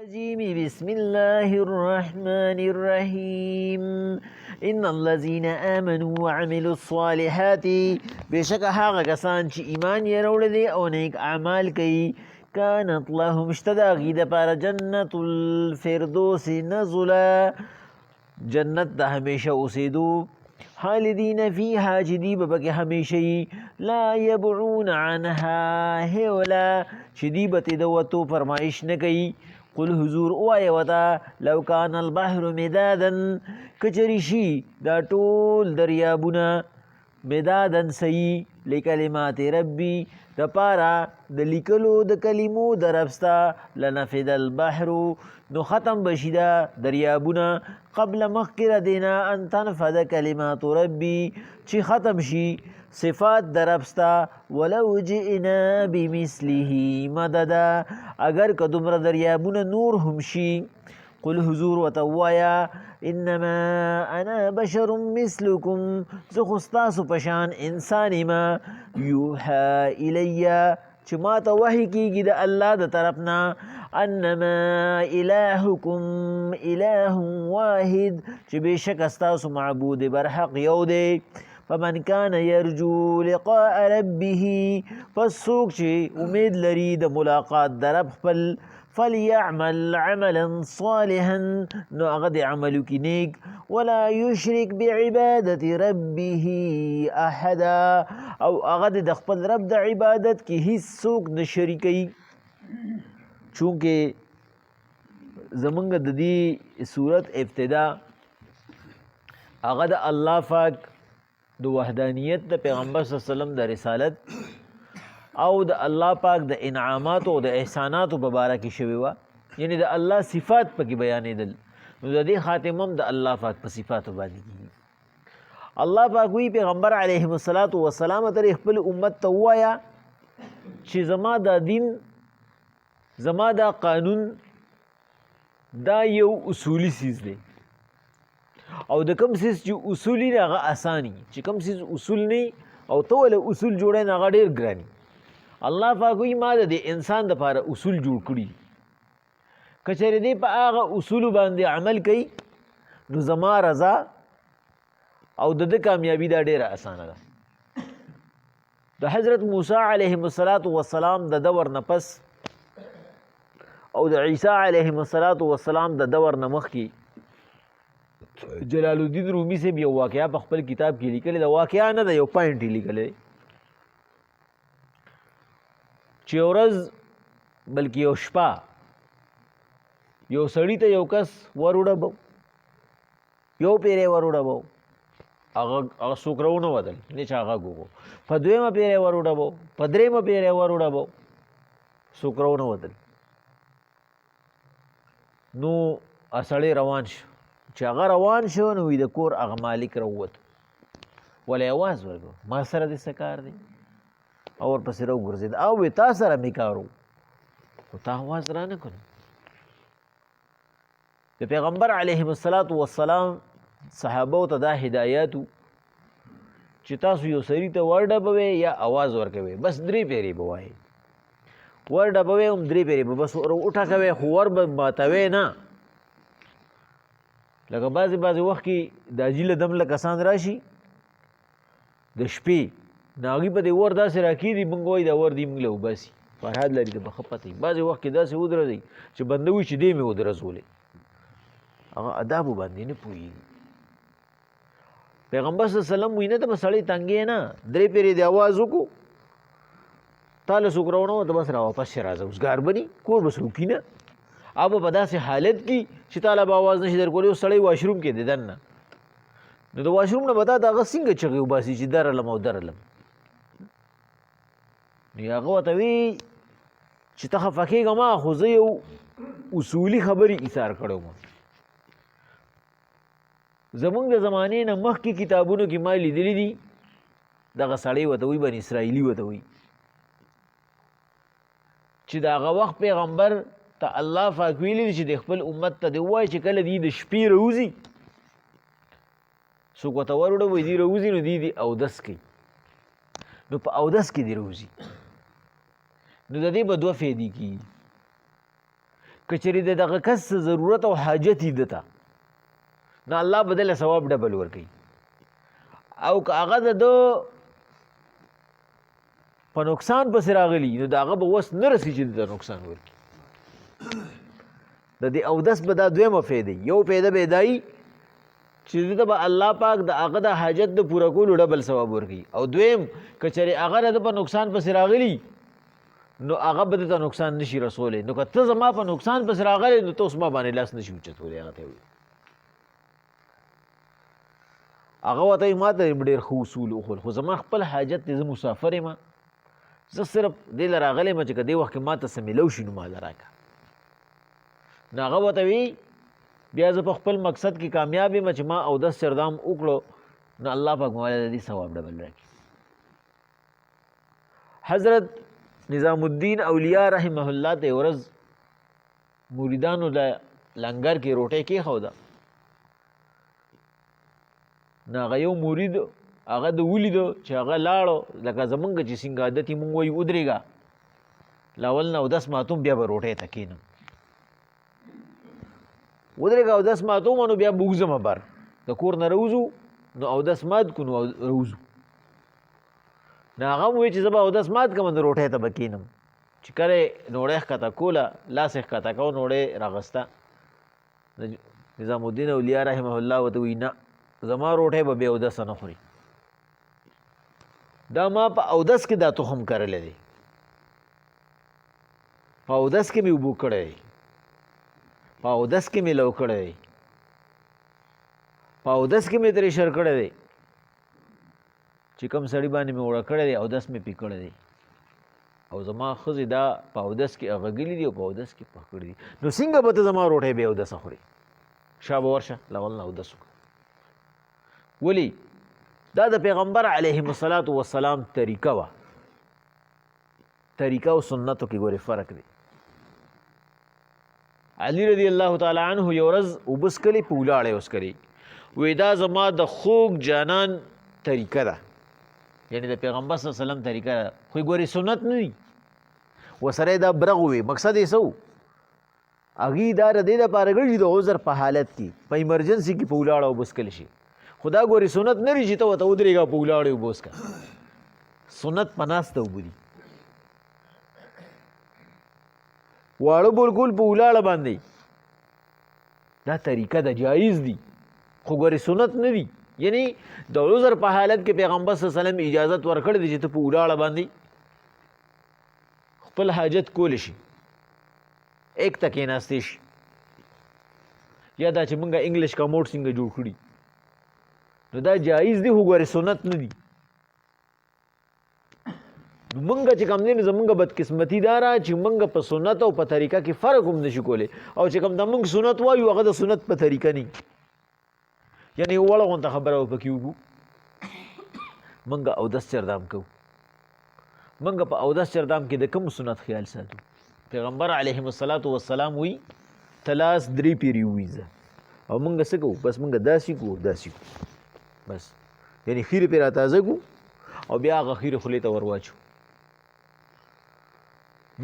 الرجيم بسم الله الرحمن الرحيم إن الذين آمنوا وعملوا الصالحات بشك حقا کسان چې ایمان یې راوړی دی او نیک اعمال کوي كانت لهم اشتدا غي دپاره جنة الفردوس نزلا جنت د همیشه اوسېدو خالدین فیها چې دی به پکې همیشه لا یبعون عنها هولا چې دی به ترې د وتو فرمایش نه کوي قل حضور ووایه ورته لو کان البحر مدادا کچرې شي دا ټول دریابونه مدادن صحیح لکلمات ربی د پاره د لیکلو د کلمو د ربستا لنفد البحر نو ختم بشي دا دریابونه قبل مخکره دینا ان تنفد کلمات ربی چې ختم شي صفات د ربستا ولو جئنا بمثله مددا اگر که دومره دریابونه نور هم شي قل حضور وتوایا انما انا بشر مثلكم زخستاسو پشان انسانی ما یوحا الیا چې ما ته وحی کیږي د الله د طرفنا انما الهکم اله واحد چې بشک استاسو معبود برحق یو دی فمن كان يرجو لقاء ربه فسوق چې امید لري د ملاقات د رب خپل فليعمل عملا صالحا نو هغه د عملو کې نیک ولا يشرك بعبادة ربه احدا او هغه د خپل رب د عبادت کې هیڅ څوک نه شریکوي چونکه زمونږ د دې صورت ابتدا هغه د الله پاک د وحدانیت د پیغمبر صلی الله علیه وسلم د رسالت او د الله پاک د انعامات او د احسانات په باره کې شوی و یعنی د الله صفات پکې بیانېدل نو د دې خاتمه هم د الله پاک په صفاتو باندې کیږي الله پاک وی پیغمبر علیه السلام تر خپل امت ته وایا چې زما د دین زما د قانون دا یو اصولی سیز دی او د کوم سیز چې اصولی نه هغه اسانی چې کوم سیز اصول نه او ته ول اصول جوړه نه هغه ډیر ګرانی الله پاک وی ما د انسان د لپاره اصول جوړ کړي کچره دی په هغه اصول باندې عمل کوي نو زما رضا او د کامیابی دا ډیره اسانه ده د حضرت موسی علیه السلام د دور نه پس او د عیسی علیه السلام د دور نه مخکې جلال الدین رومی سے یو واقعہ په خپل کتاب کې لیکلی دا واقعہ نه ده یو پوینټ یې لیکلی چې ورځ بلکې یو شپه یو سړي ته یو کس ور وډبو یو پیری ور وډبو هغه څوک راونه ودل نه چې هغه ګوغو په دویمه پیری ور وډبو په درېیمه پیری ور وډبو څوک راونه ودل نو سړی روان شو چې هغه روان شو نو د کور هغه مالک راووت ولی اواز ورکړو ما سره دې څه کار دی او ورپسې راوګرځېد او وی تا سره مې کار و خو تا اواز رانه کړو د پیغمبر علیه السلام صحابو ته دا هدایات چې تاسو یو سړي ته ورډبوئ یا اواز ورکوئ بس 3 پیرې به وایي ورډبوئ هم 3 پیرې به بس وټکوئ خو ور به ماتوئ نه لکه بعضې وخت کې د اجیله دم له کسان راشي د شپې د هغوی په دې ور داسې راکېږي موږ وایي دا ور دې موږ له وباسي فرهاد لري ته به ښه پته وي بعضې وخت کې داسې ودرځئ چې بنده وي چې دې مې ودرځولې هغه آدابو باندې نه پوهېږي پیغمبر صلی الله علیه وسلم وایي نه ته به سړی تنګې نه 3 پیرې دې اواز وکړو تا له څوک راونه ته بس را واپس شي راځه اوسګار بني کور به څوکي نه अब په داسې حالت کې چې تاله به اواز نشي درکولی اوس سړی واشروم کې دی دننه نو د واشروم نه به تا د هغه څنګه چغې وباسي چې درلم او درلم نو هغه ورته وي چې ته خفه کېږه ما خو زه یو اصولي خبرې ایثار کړی وم زمونږ د زمانې نه مخکې کتابونو کې ما لیدلی دي دغه سړی ورته وي بن اسرائیلي ورته وي چې د هغه وخت پیغمبر ته الله پاک ویلي چې د خپل امت ته دی ووایي چې کله دی د شپې راوځي څوک ورته ور وډبوي دی راوځي نو دی اودس کوي نو په اودس کې دی راوځي نو د دې به 2 فایدې کېږي که چېرې د دغه کس ضرورت او حاجت یې ده ته نو الله به دله ثواب ډبل ورکوي او که هغه د ده په نقصان پسې راغلي نو د هغه به وس نه رسي چې د نقصان ورکړي د دې اودس به دا دویمه فایده یو فایده به دا وي چې ده ته به الله پاک د هغه د حاجت د پوره کولو ډبل ثواب ورکوي او دویم که چېرې هغه د ده په نقصان پسې راغلي نو هغه به ده ته نقصان نشي رسولی نو که ته زما په نقصان پسې راغلی نو ته اوس ما باندې لاس نشي اوچتولی هغه ته وایي هغه ورته وایي ما ته ډېر ښه اصول وښول خو زما خپل حاجت دی زه مسافر یم زه صرف دې له راغلی یم چې که دې وخت کې ما ته څه میلو شي نو ما له راکړه نو هغه ورته وایي بیا زه په خپل مقصد کې کامیاب یم چې ما اودس سردام وکړو نو الله پاک ماله د دې ثواب ډبل راکړي حضرت نظام الدین اولیاء رحمه الله ته ورځ مریدانو له لنګر کې روټۍ کېښوده نو هغه یو مرید هغه د ولیدو چې هغه لاړو لکه زمونږ چې څنګه عادت یې مونږ وایو ودرېږه له اول نه اودس ماتوم بیا به روټۍ ته کښېنم ودرېږه اودس ماتوم نو بیا به وځم بر د کور نه راوځو نو اودس مات کړو نو راوځو نو هغه هم وایي چې زه به اودس مات کړم نو روټۍ ته به کښېنم چې کله یې نوړۍ ښکته کوله لاس یې ښکته کو نوړۍ راغسته نظام الدین اولیاء رحمه الله ورته وایي نه زما روټۍ به بې اودسه نه خوري دا ما په اودس کې دا تخم کرلی دی په اودس کې مې اوبو کړی دی په اودس کې مې لو کړی دی په اودس کې مې ترې شر کړی دی چې کوم سړي باندې مې اوړه کړی دی اودس مې پې کړی دی او زما ښځې دا په اودس کې اغږلي دي او په اودس کې پخ کړي دي نو څنګه به ته زما روټۍ بې اودسه خورې شا به ورشه لاول نه اودس وکړه ولې دا د پیغمبر علیهم الصلاة والسلام طریقه وه طریقه او سنتو کې ګورې فرق دی علي رضی الله تعالی عنه یو ورځ اوبه څکلې په ولاړې وڅکلې وایي دا زما د خوږ جانان طریقه ده یعنی د پیغمبر صلی الله علیه وسلم طریقه ده خو یې ګورې سنت نه دي ورسره یې دا برغ ووي مقصد یې څه و هغې دا د دې دپاره ګړي د عذر په حالت کې په ایمرجنسي کې په ولاړه اوبه څکلی شي خو دا ګورې سنت نه لري چې ته ورته ودرېږه په ولاړې اوبه وڅکه سنت په ناسته اوبه دي واړه بالکل په ولاړه باندې دا طریقه ده جایز دي خو ګورې سنت نه دي یعنی د عذر په حالت کې پیغمبر صلی الله علیه وسلم اجازت ورکړی دی چې ته په ولاړه باندې خپل حاجت کولی شي ایک ته کېناستی شي یا دا چې مونږ انګلیش کموډ څنګه جوړ کړي نو دا جایز دی خو ګورې سنت نه دي نو مونږ چې کوم دی نو زمونږ بدقسمتي دا را چې مونږ په سنت او په طریقه کې فرق هم نشو کولی او چې کوم د مونږ سنت وایو هغه د سنت په طریقه نه یعنی وړه غونته خبره پکې وکړو مونږ اودس چردام کوو مونږ په اودس چردام کې د کوم سنت خیال ساتو پیغمبر علیهم الصلاة والسلام وی تلاس درې پیرې وویځه او مونږ څه کوو بس مونږ داسې کوو داسې کوو بس یعنی خیرې پرې راتازه کوو او بیا هغه خیرې خولې ته ور واچو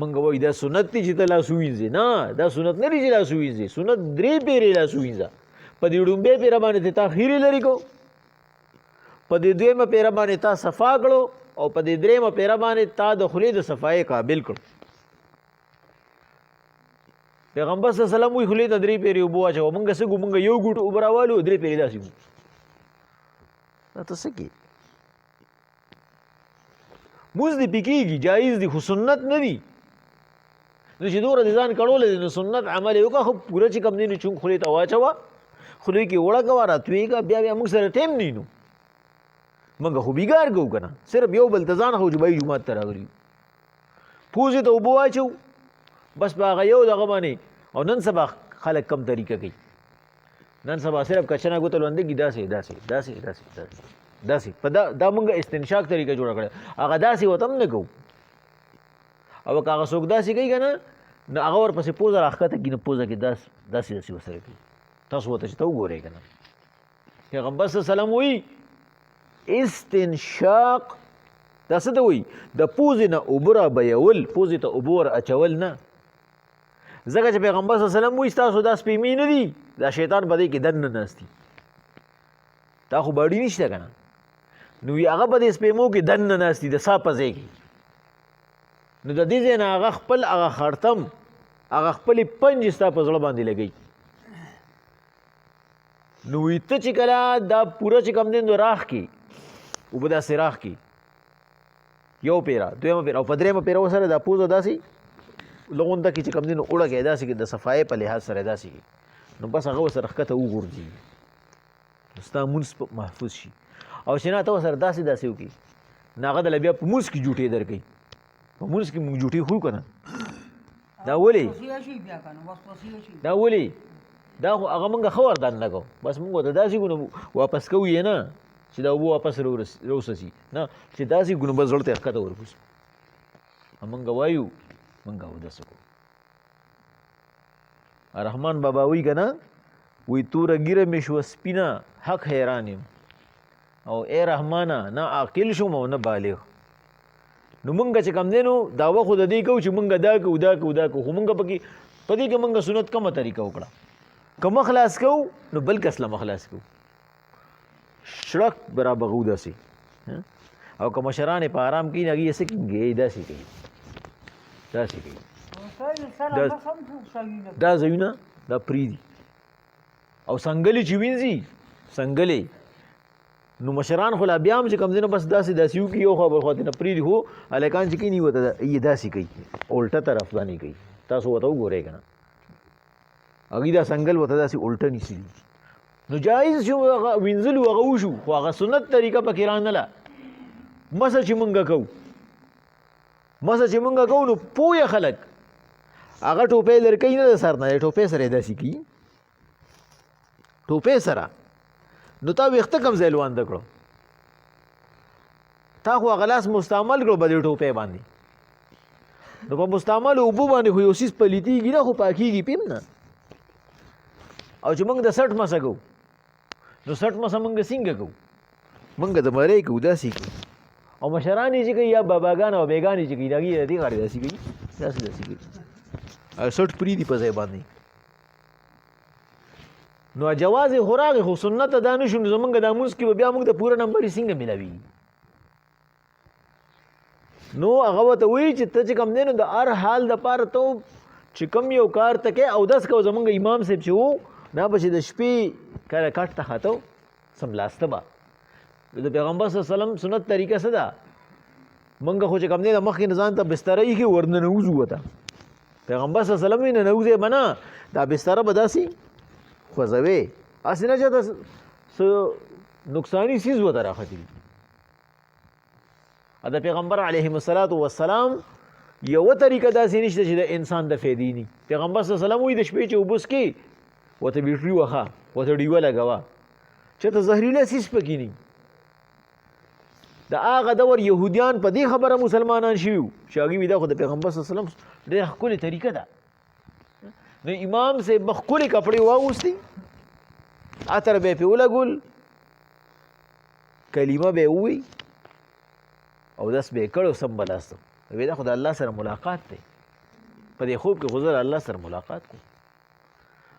مونږ وایو دا سنت دی چې ته لاس ووینځې نه دا سنت نه دی چې لاس ووینځې سنت درې پیرې لاس ووینځه په دې ډومبې پیره باندې تا خیرې لرې کو په دې دویمه پیره باندې تا صفا کړو او په دې درېمه پیره باندې تا د خولې د صفایۍ قابل کړو پیغمبر صلی الله علیه وسلم وایي خولې ته درې پیرې اوبه واچوه مونږ څه کوو مونږ یو ګوټ اوبه راوالو درې پیرې داسې کوو دا ته څه کوې مونځ دې پې کېږي جایز دي خو سنت نه دي نو چې دومره دې ځان کړولی دی نو سنت عمل یې وکړه خو پوره چې کوم دی نو چونګ خولې ته واچوه خولې کې وړه کوه راتوېږه بیا بیا موږ سره ټیم نه نو موږ خو بیګار کوو که نه صرف یو بل ته ځان خو چې بهی جومات ته راغلي یو پوزې ته اوبه واچوو بس په هغه یو دغه باندې او نن سبا خلک کم طریقه کوي نن سبا صرف کچنه ګوته لوندېږي داسې داسې داسې داسې داسې داسې په دا موږ استنشاق طریقه جوړه کړې هغه داسې ورته هم نه کوو او که هغه څوک داسې کوي که نه نو هغه ورپسې پوزه راښکته کړي نو پوزه کې داسې داسې ورسره کوي تاسو ورته چې ته وګورئ که نه پیغمبر صلی الله علیه وسلم وایي استنشاق دا څه ته وایي د پوزې نه اوبه رابهیول پوزې ته اوبه ور اچول نه ځکه چې پیغمبر صلی الله علیه وسلم وایي ستاسو دا سپېمې نه دي دا شیطان په دې کې دننه ناست دي دا خو باډي نشته که نه نو هغه په دې سپېمو کې دننه ناست دي د سا په ځای کې نو د دې ځای نه هغه خپل هغه خړتم هغه خپلې پنجې ستا په زړه باندې لګوي نو وایي ته چې کله دا پوره چې کوم دی نو راخ کې اوبه داسې راخ کې یو پیره دویمه پیره او په درېیمه پیره ورسره دا پوزه داسې لغونده کې چې کوم دی نو اوړه کې داسې کې د صفایې په لحاظ سره داسې کې نو بس هغه ورسره ښکته وغورځي نو ستا مونځ محفوظ شي او چې نه ته ورسره داسې داسې وکړي نو هغه دله بیا په مونځ کې جوټې درکوي په مونځ کې مونږ جوټې خورو که نه دا ولې دا ولې دا خو هغه مونږ ښه وردان نه کوو بس مونږ ورته داسې ګو نو واپس کوو یې نه چې دا اوبه واپس راوسسي نه چې داسې ګو نو بس زړه ته یې ښکته ورکوسو مونږ وایو مونږ اودس وکړو رحمان بابا وایي که نه وایي توره ګیره مې شوه سپینه حق حیران یم او ای رحمانه نه عاقل شوم او نه بالغ نو مونږ چې کوم دی نو دعوه خو د دې کوو چې مونږ دا کوو دا کوو دا کوو خو مونږ په دې کې مونږ سنت کمه طریقه وکړه که مخلاص کوو نو بل کس له مخلاص کوو شړک برابر غو داسې او که مشران یې په آرام کوي نو هغې یې څه کېږي داسې کوي داسې کوي دا ځایونه دا پرېږدي او سنګلې چې وینځي سنګلې نو مشران خو لا بیا هم چې کوم دی نو بس داسې داسې وکړي یو خوا بل خوا ته نه پرېږدي خو هلکان چې کوي ورته یې داسې کوي الټه طرف باندې کوي تاسو ورته وګورئ که نه هغوی دا سنګل ورته داسې الټه نیسي نو جایز شو هغه وینځلو هغه وشو خو هغه سنت طریقه پکې رانله مسه چې مونږ کوو نو پوهه خلک هغه ټوپۍ لرکوي نه د سر نه ټوپۍ سره یې داسې کوي ټوپۍ سره نو تا ویښته کم ځای لوانده کړو تا خو هغه لاس مستعمل کړو په دې ټوپۍ باندې نو په مستعملو اوبو باندې خو یو څیز پلیتېږي نه خو پاکېږي پې هم نه او چې موږ د سټ مسه کوو نو سټ مسه موږ څنګه کوو موږ د مرۍ کوو داسې کوو او مشران یې چې کوي یا باباګان او بیګان یې چې کوي د هغې د دې غاړې داسې کوي داسې کوي او سټ پرېږدي په ځای باندې نو جواز یې خو راغی خو سنت دا نه شو نو زمونږ دا مونځ کې به بیا موږ د پوره نمبر یې څنګه میلاوي نو هغه ورته وایي چې ته چې کوم دی نو د هر حال دپاره ته چې کوم یو کار ته کوې اودس کوه زمونږ امام صاحب چې و دا به چې د شپې کله کټ ته خاته و سملاسته به د پیغمبر صلی الله علیه وسلم سنت طریقه څه ده موږ خو چې کوم دی د مخکې نه ځان ته بستره ایښې ورننوځو ورته پیغمبر صلی الله علیه وسلم وایي ننوځې به نه دا بستره به داسې خوځوې هسې نه چې ته څه نقصاني څیز ورته راختي د پیغمبر علیهم السلام یوه طریقه داسې نشته چې د انسان د فایدې ني پیغمبر صلی الله علیه وسلم وایي د شپې چې اوبه څکې ورته بیټري وخه ورته ډیوه لګوه چې ته زهریله څیز پکې ني د هغه دور یهودیان په دې خبره مسلمانان شوي وو چې هغوی وي دا خو د پیغمبر صلی الله علیه وسلم ډېره ښکلې طریقه ده نو امام صاحب به ښکلې کپړې واغوستې عطر به یې پرې ولګول کلمه به یې ووایي اودس به یې کړ او سم به لاستم وایي دا خو د الله سره ملاقات دی په دې خوب کې خو زه د الله سره ملاقات کوم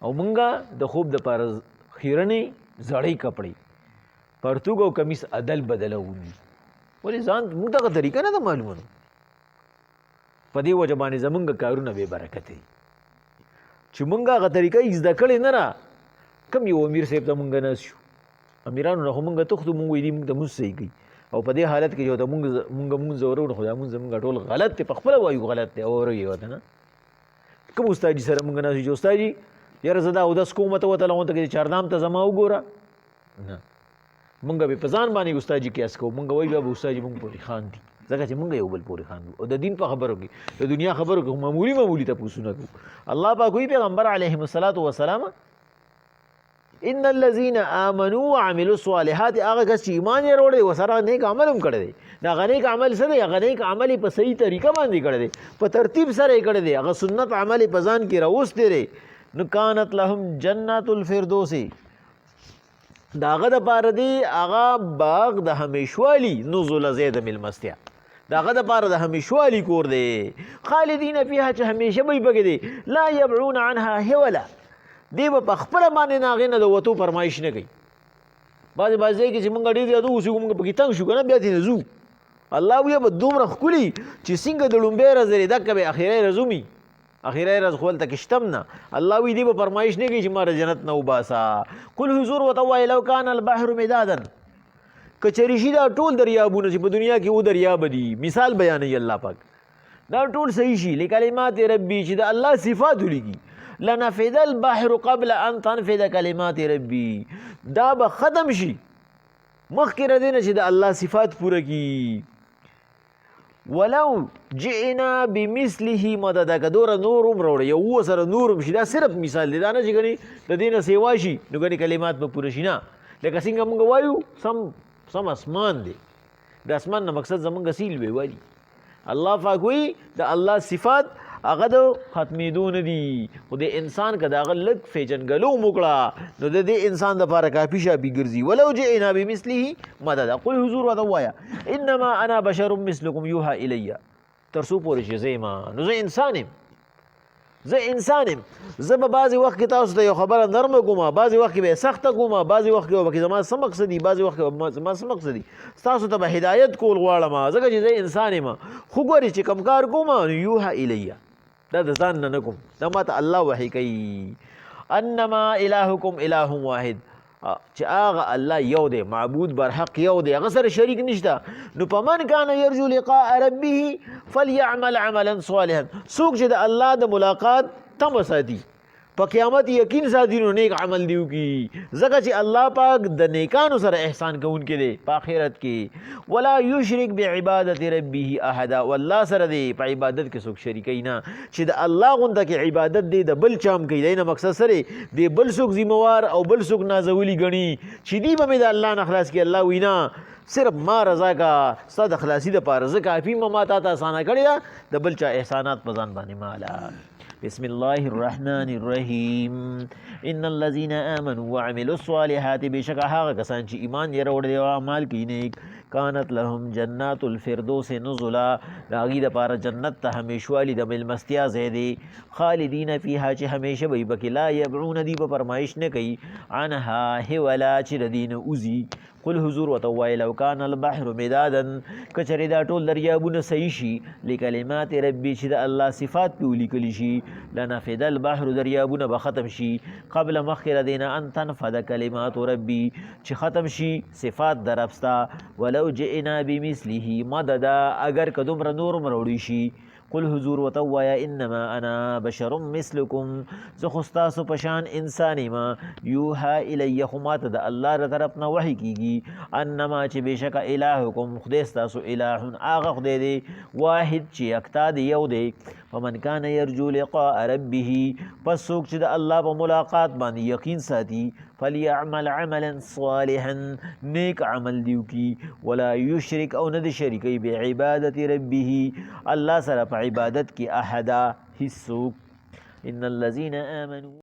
او مونږه د خوب دپاره خیرنې زړې کپړې پرتوګ او کمیس عدل بدله ووندي ولې ځان مونږ دغه طریقه نه ده معلومه نو په دې وجه باندې زمونږ کارونه بې برکته دي چې مونږ هغه طریقه یې زده کړې نه ده کم یو امیر صاحب ته مونږ ناست شو امیرانو نه خو مونږ تښتو مونږ وایي دي مونږ ته مونځ صحیح کوي او په دې حالت کې یو ته مونږ مونځ وروړو خو دا مونځ زمونږ ټول غلط دی په خپله وایو غلط دی اورو یې ورته نه کوم استاد جي سره مونږ ناست یو چې استاد جي یاره زه دا اودس کوم ته ورته لغونته کې چاردام ته زما وګوره نه مونږ به په ځان باندې استاد جي قیاس کوو مونږ وایو بیا به استاد جي مونږ پورې خان دي ځکه چې مونږ یو بل پورې خان دو او د دین په خبرو کې د دنیا خبرو کې معمولي تپوسونه کوو الله پاک وایي پیغمبر علیهم السلام ان الذين امنوا وعملوا الصالحات هغه کس چې ایمان یې راوړی ورسره نیک عمل هم کړی دی د هغه نیک عمل څه دی هغه نیک عمل یې په صحیح طریقه باندې کړی دی په ترتیب سره یې کړی دی هغه سنت عمل یې په ځان کې راوستی دی نو کانت لهم جنات الفردوس د هغه دپاره دی هغه باغ د همیشوالي نزل زید ملمستیا داغه د پاره د همیشوالي کور دی خالدین فیها چې همیشه به پکې دی لا یبعون عنها حولا دی په خپل باندې ناغې نه د وتو فرمایش نه کوي بعضې ځای کې چې مونږ ډېر زیات اوسو مونږ پکې تنګ شو که نه بیا ترې ځو الله ویه به دومره ښکلي چې څنګه د لومبۍ ورځ لري دقه به اخرۍ ورځ ومي اخرۍ ورځ خو هلته کې شتم نه الله وی دی به فرمایش نه کوي چې ما جنت نه وباسه قل حضور ورته ووایه لو کان البحر مدادا که چېرې شي دا ټول دریابونه چې په دنیا کې دریابه دي مثال بیانوي الله پاک دا ټول صحیح شي لکلمات ربي چې د الله صفات ولیکي لنفذ البحر قبل ان تنفذ کلمات ربي دا به ختم شي مخکې د دې نه چې د الله صفات پوره کړي ولو جئنا بمثله مددا که دوره نور هم راوړه یو اووه سره نور هم شي دا صرف مثال دی دا نه چې ګنې د دې نه سیوا شي نو ګنې کلمات به پوره شي نه لکه څنګه موږ وایو سم اسمان دی د اسمان نه مقصد زمونږ سیل وی والي الله پاک وایي د الله صفات هغه د ختمېدو نه دي خو د انسان که د هغه لږ پیژنګلو وکړه نو د دې انسان دپاره کافي شافي ګرځي ولو جئنا بمثله مددا قل حضور ورته ووایه انما انا بشر مثلکم یوحى الی تر څو پورې چې زه یم نو زه انسان یم زه به بعضې وخت کې تاسو ته یو خبره نرمه کومه بعضې وخت کې به یې سخته کومه بعضې وخت کې به زما څه مقصد دي بعضې وخت کې به زما څه مقصد دي ستاسو ته به هدایت کول غواړم ځکه چې زه انسان یم خو ګورې چې کوم کار کوم نو یوحى الی دا د ځان نه کوم دا ماته الله وحی کوي انما الهکم اله واحد چې هغه الله یو دی معبود برحق یو دی هغه سره شریک نشته نو فمن کان یرجو لقاء ربه فلیعمل عملا صالحا څوک چې د الله د ملاقات تمه ساتي په قیامت یقین ساتي نو نیک عمل دی وکړي ځکه چې الله پاک د نیکانو سره احسان کوونکی دی په آخرت کې ولا یشرک بعبادت ربه احدا والله سره دی په عبادت کې څوک شریکوي نه چې د الله غونته کې عبادت دی د بل چام کوي دی نه مقصد سره دی بل څوک ذموار او بل څوک نازولی ګڼي چې دی به مې د الله نه خلاص کړي الله وایي نه صرف ما رضا کا ستا د خلاصي دپاره زه کافي ما تا ته اسانه کړې ده د بل چا احسانات په ځان باندې ماله بسم الله الرحمن الرحیم ان الذين آمنوا وعملوا الصالحات بشکه هغه کسان چې ایمان یې راوړی او اعمال کوي نیک کانت لهم جنات الفردوس نزلا د هغې دپاره جنت ته همیشوالي د میلمستیا ځای دی خالدین فیها چې همیشه به یې پکې لا یبعون دی به فرمایش نه کوي عنها حولا چې د دې نه وځي قل حضور ورته ووایه لو کان البحر مدادا که چېرې دا ټول دریابونه صحیح شي لکلمات ربي چې د الله صفات پې ولیکلی شي لنفد البحر دریابونه به ختم شي قبل مخکې د دې نه ان تنفد کلمات ربي چې ختم شي صفات د رب ستا ولو جئنا بمثله مددا اگر که دومره نور هم راوړي شي قل حضور ورته ووایه انما انا بشر مثلکم زه خو ستاسو په شان انسان یم یوحى الی خو ماته د الله د طرف نه وحی کېږي انما چې بېشکه الهکم خدای ستاسو اله هغه خدای دی واحد چې یکتا دی یو دی فمن کان یرجو لقاء ربه پس څوک چې د الله په ملاقات باندې یقین ساتي فلیعمل عملا صالحا نیک عمل دیو کی ولا یشرک او نه د شریکوي بعبادت ربه الله سره په عبادت کې احدا هیڅ څوک ان الذين آمنوا